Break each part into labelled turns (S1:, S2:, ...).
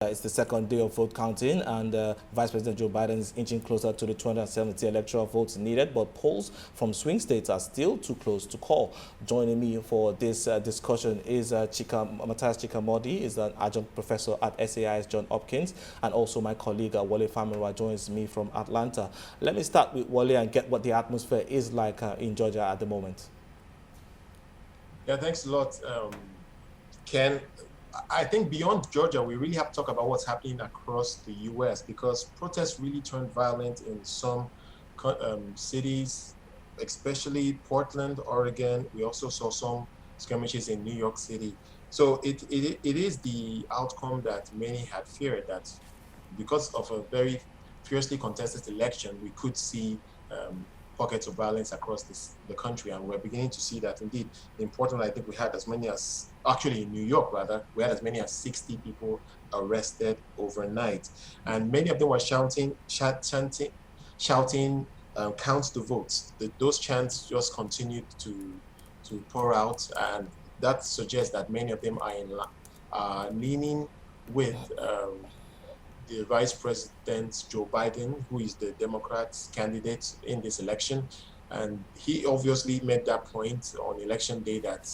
S1: It's the second day of vote counting, and Vice President Joe Biden is inching closer to the 270 electoral votes needed, but polls from swing states are still too close to call. Joining me for this discussion is Matthias Chika Mordi, is an adjunct professor at SAIS-John Hopkins, and also my colleague Wole Famurewa joins me from Atlanta. Let me start with Wole and get what the atmosphere is like in Georgia at the moment.
S2: Yeah, thanks a lot, Ken. I think beyond Georgia, we really have to talk about what's happening across the U.S. because protests really turned violent in some cities, especially Portland, Oregon. We also saw some skirmishes in New York City. So it is the outcome that many had feared, that because of a very fiercely contested election, we could see pockets of violence across the country, and we're beginning to see that indeed. In Portland, I think we had as many as, actually in New York rather, we had as many as 60 people arrested overnight, and many of them were shouting, count the votes. Those chants just continued to pour out, and that suggests that many of them are leaning with the Vice President Joe Biden, who is the Democrats' candidate in this election. And he obviously made that point on election day that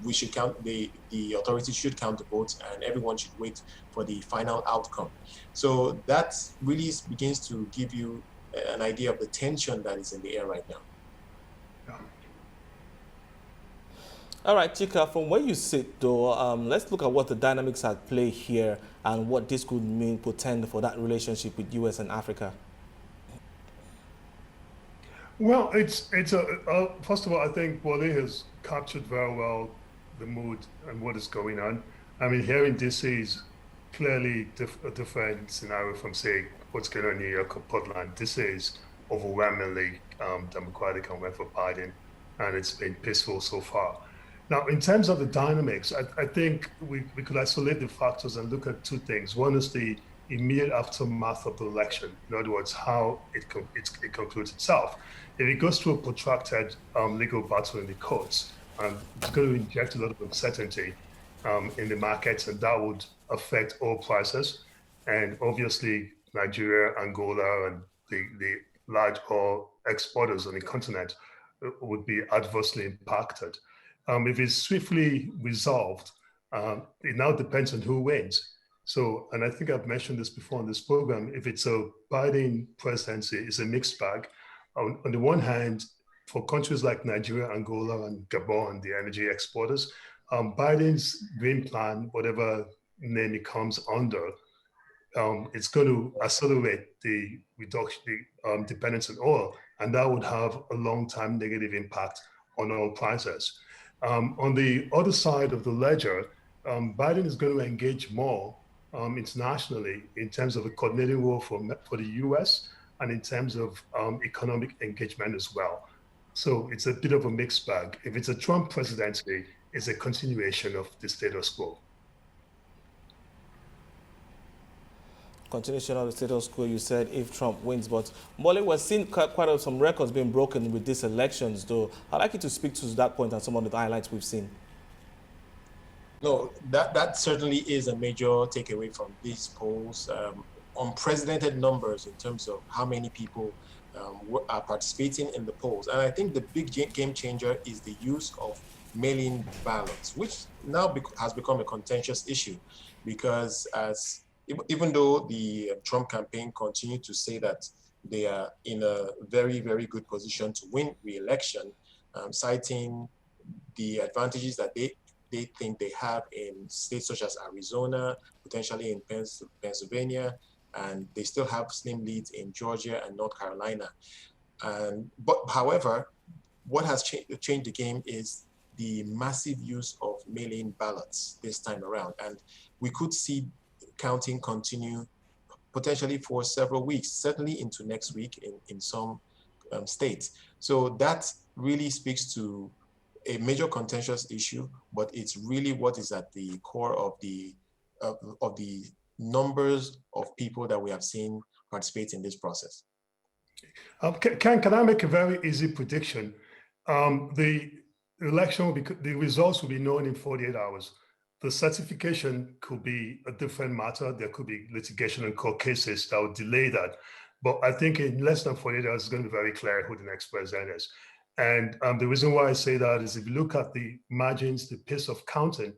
S2: we should count, the authorities should count the votes and everyone should wait for the final outcome. So that really begins to give you an idea of the tension that is in the air right now.
S1: All right, Chika, from where you sit, though, let's look at what the dynamics at play here and what this could mean, portend for that relationship with U.S. and Africa.
S3: Well, first of all, I think Wole has captured very well the mood and what is going on. I mean, here in DC is clearly a different scenario from, say, what's going on in New York or Portland. DC is overwhelmingly Democratic and went for Biden, and it's been peaceful so far. Now, in terms of the dynamics, I think we could isolate the factors and look at two things. One is the immediate aftermath of the election. In other words, how it concludes itself. If it goes through a protracted legal battle in the courts, it's going to inject a lot of uncertainty in the markets, and that would affect oil prices. And obviously, Nigeria, Angola, and the large oil exporters on the continent would be adversely impacted. If it's swiftly resolved, it now depends on who wins. So, and I think I've mentioned this before on this program, if it's a Biden presidency, it's a mixed bag. On the one hand, for countries like Nigeria, Angola, and Gabon, the energy exporters, Biden's green plan, whatever name it comes under, it's going to accelerate the reduction, the dependence on oil, and that would have a long-term negative impact on oil prices. On the other side of the ledger, Biden is going to engage more internationally in terms of a coordinating role for the US and in terms of economic engagement as well. So it's a bit of a mixed bag. If it's a Trump presidency, it's a continuation of the status quo.
S1: Continuation of the status quo, you said, if Trump wins. But Wole, we're seeing quite some records being broken with these elections, though. I'd like you to speak to that point and some of the highlights we've seen.
S2: No, that certainly is a major takeaway from these polls. Unprecedented numbers in terms of how many people are participating in the polls. And I think the big game changer is the use of mail-in ballots, which now has become a contentious issue, because even though the Trump campaign continued to say that they are in a very, very good position to win re-election, citing the advantages that they think they have in states such as Arizona, potentially in Pennsylvania, and they still have slim leads in Georgia and North Carolina. But however, what has changed the game is the massive use of mail-in ballots this time around. And we could see counting continue potentially for several weeks, certainly into next week in some states. So that really speaks to a major contentious issue, but it's really what is at the core of the numbers of people that we have seen participate in this process.
S3: Can I make a very easy prediction? The election will the results will be known in 48 hours. the certification could be a different matter. There could be litigation and court cases that would delay that. But I think in less than 48 hours, it's going to be very clear who the next president is. And the reason why I say that is if you look at the margins, the pace of counting,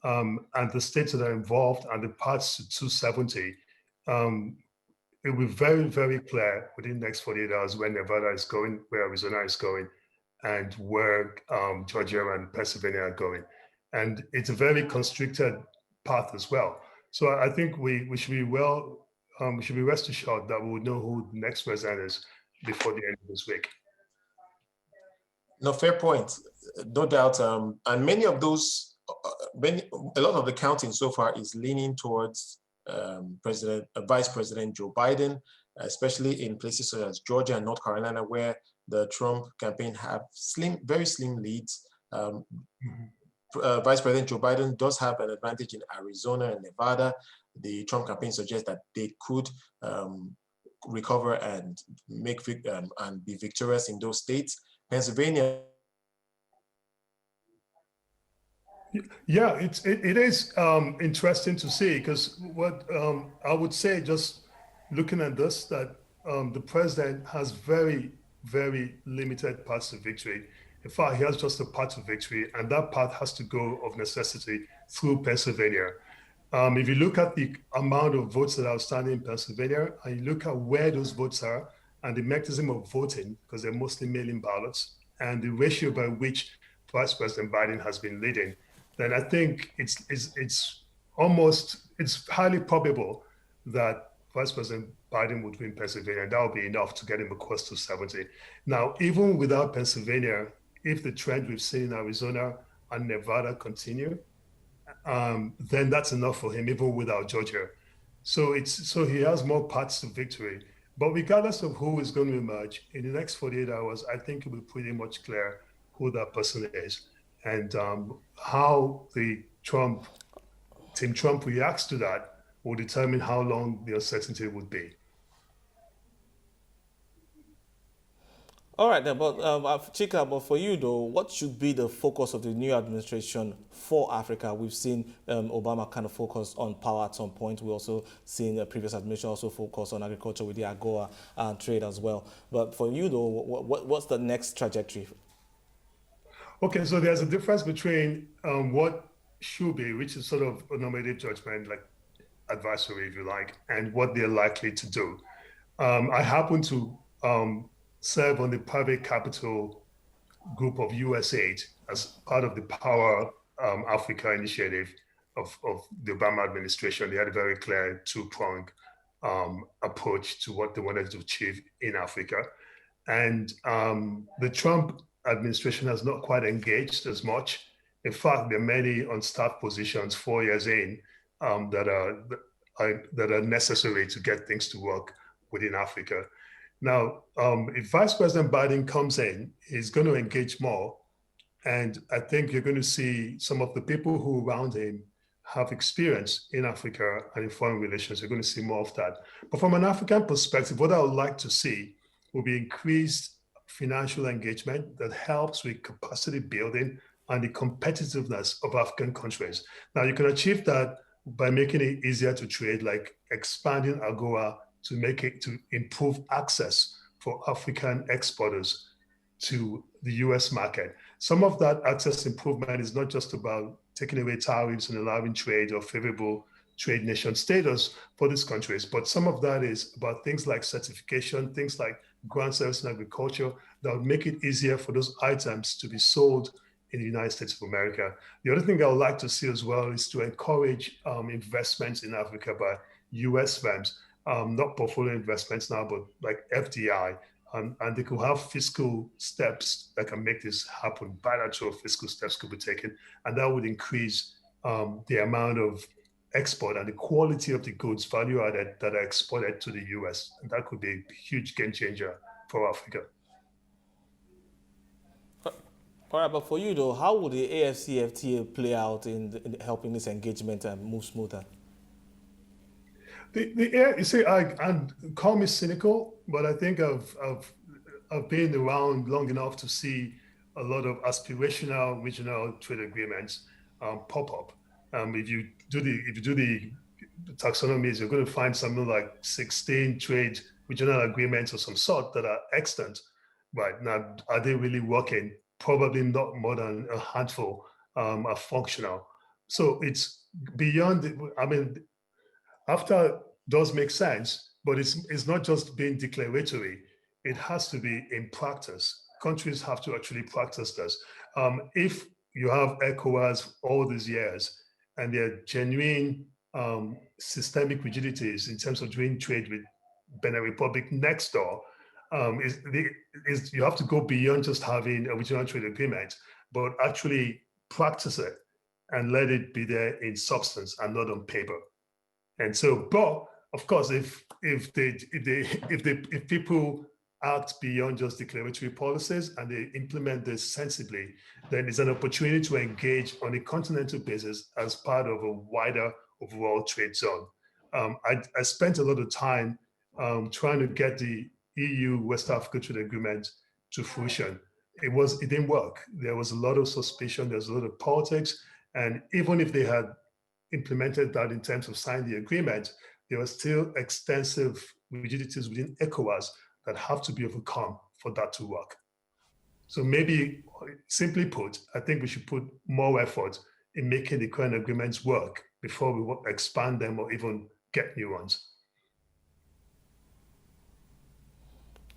S3: and the states that are involved and the paths to 270, it will be very, very clear within the next 48 hours where Nevada is going, where Arizona is going, and where Georgia and Pennsylvania are going. And it's a very constricted path as well. So I think we should be we should be rest assured that we will know who the next president is before the end of this week.
S2: No, fair point, no doubt. And many of those, a lot of the counting so far is leaning towards Vice President Joe Biden, especially in places such as Georgia and North Carolina, where the Trump campaign have very slim leads. Vice President Joe Biden does have an advantage in Arizona and Nevada. The Trump campaign suggests that they could recover and and be victorious in those states. Pennsylvania.
S3: Yeah, it is interesting to see, because what I would say, just looking at this, that the president has very, very limited paths to victory. In fact, he has just a path to victory, and that path has to go of necessity through Pennsylvania. If you look at the amount of votes that are outstanding in Pennsylvania, and you look at where those votes are and the mechanism of voting, because they're mostly mail-in ballots, and the ratio by which Vice President Biden has been leading, then I think it's highly probable that Vice President Biden would win Pennsylvania, and that would be enough to get him close to 70. Now, even without Pennsylvania, if the trend we've seen in Arizona and Nevada continue, then that's enough for him, even without Georgia. So he has more paths to victory. But regardless of who is going to emerge, in the next 48 hours, I think it will be pretty much clear who that person is, and how the Team Trump reacts to that will determine how long the uncertainty would be.
S1: All right, then, but Chika, but for you though, what should be the focus of the new administration for Africa? We've seen Obama kind of focus on power at some point. We also seen the previous administration also focus on agriculture with the AGOA and trade as well. But for you though, what's the next trajectory?
S3: Okay, so there's a difference between what should be, which is sort of a normative judgment, like advisory, if you like, and what they're likely to do. I happen to serve on the private capital group of USAID as part of the Power Africa initiative of the Obama administration. They had a very clear two-pronged approach to what they wanted to achieve in Africa. And the Trump administration has not quite engaged as much. In fact, there are many on staff positions 4 years in that are necessary to get things to work within Africa. Now, if Vice President Biden comes in, he's going to engage more. And I think you're going to see some of the people who around him have experience in Africa and in foreign relations. You're going to see more of that. But from an African perspective, what I would like to see will be increased financial engagement that helps with capacity building and the competitiveness of African countries. Now, you can achieve that by making it easier to trade, like expanding AGOA to improve access for African exporters to the US market. Some of that access improvement is not just about taking away tariffs and allowing trade or favorable trade nation status for these countries, but some of that is about things like certification, things like ground service and agriculture that would make it easier for those items to be sold in the United States of America. The other thing I would like to see as well is to encourage investments in Africa by US firms. Not portfolio investments now, but like FDI, and they could have fiscal steps that can make this happen. Bilateral fiscal steps could be taken, and that would increase the amount of export and the quality of the goods, value added, that are exported to the US. And that could be a huge game changer for Africa.
S1: All right, but for you though, how would the AFCFTA play out in helping this engagement move smoother?
S3: You see, and call me cynical, but I think I've been around long enough to see a lot of aspirational regional trade agreements pop up. If you do the taxonomies, you're going to find something like 16 trade regional agreements of some sort that are extant. Right now, are they really working? Probably not more than a handful are functional. So it's beyond. I mean, after does make sense, but it's not just being declaratory. It has to be in practice. Countries have to actually practice this. If you have ECOWAS all these years and there are genuine systemic rigidities in terms of doing trade with Benin Republic next door, you have to go beyond just having a regional trade agreement, but actually practice it and let it be there in substance and not on paper. And so, but of course, if people act beyond just declaratory policies and they implement this sensibly, then it's an opportunity to engage on a continental basis as part of a wider overall trade zone. I spent a lot of time trying to get the EU West Africa Trade Agreement to fruition. It didn't work. There was a lot of suspicion. There was a lot of politics, and even if they had implemented that in terms of signing the agreement, there were still extensive rigidities within ECOWAS that have to be overcome for that to work. So maybe, simply put, I think we should put more effort in making the current agreements work before we expand them or even get new ones.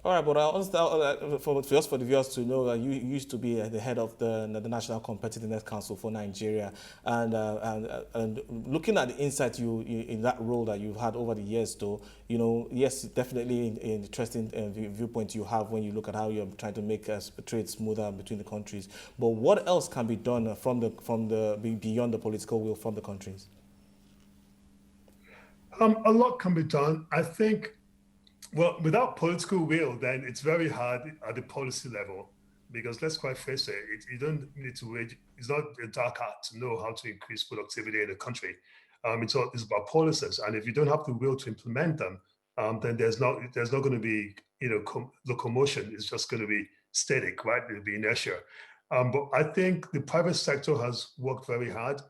S1: All right, but I understand for just for the viewers to know that you used to be the head of the National Competitiveness Council for Nigeria, and looking at the insight you in that role that you've had over the years, though, yes, definitely an interesting viewpoint you have when you look at how you're trying to make trade smoother between the countries. But what else can be done from the beyond the political will from the countries?
S3: A lot can be done, I think. Well, without political will, then it's very hard at the policy level, because let's quite face it, you don't need to wage. It's not a dark art to know how to increase productivity in a country. It's about policies, and if you don't have the will to implement them, then there's not going to be locomotion. It's just going to be static, right? It'll be inertia. But I think the private sector has worked very hard,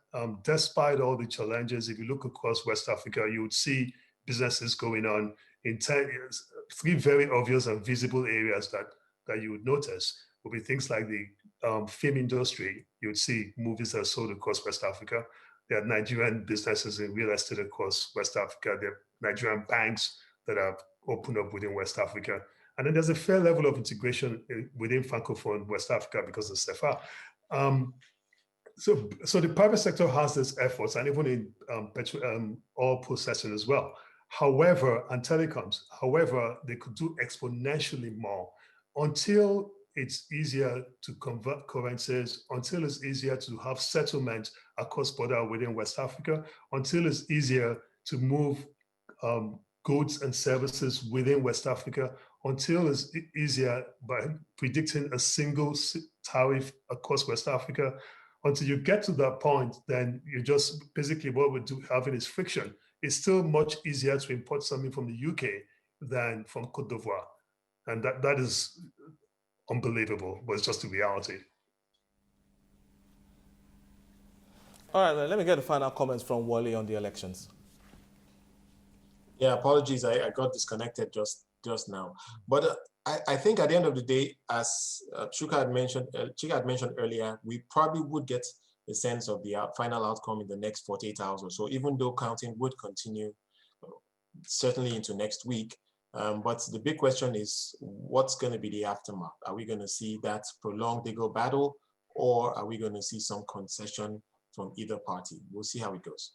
S3: despite all the challenges. If you look across West Africa, you would see businesses going on in 10 years. Three very obvious and visible areas that you would notice would be things like the film industry. You would see movies that are sold across West Africa. There are Nigerian businesses in real estate across West Africa. There are Nigerian banks that have opened up within West Africa. And then there's a fair level of integration within Francophone West Africa because of CFA. So the private sector has these efforts, and even in oil processing as well. However, and telecoms, however, they could do exponentially more until it's easier to convert currencies, until it's easier to have settlement across border within West Africa, until it's easier to move goods and services within West Africa, until it's easier by predicting a single tariff across West Africa. Until you get to that point, then you just basically what we're having is friction. It's still much easier to import something from the UK than from Côte d'Ivoire. And that is unbelievable, but it's just the reality.
S1: All right, let me get the final comments from Wole on the elections.
S2: Yeah, apologies, I got disconnected just now. But I think at the end of the day, as Chika had mentioned earlier, we probably would get a sense of the final outcome in the next 48 hours or so, even though counting would continue certainly into next week. But the big question is, what's going to be the aftermath? Are we going to see that prolonged legal battle, or are we going to see some concession from either party? We'll see how it goes.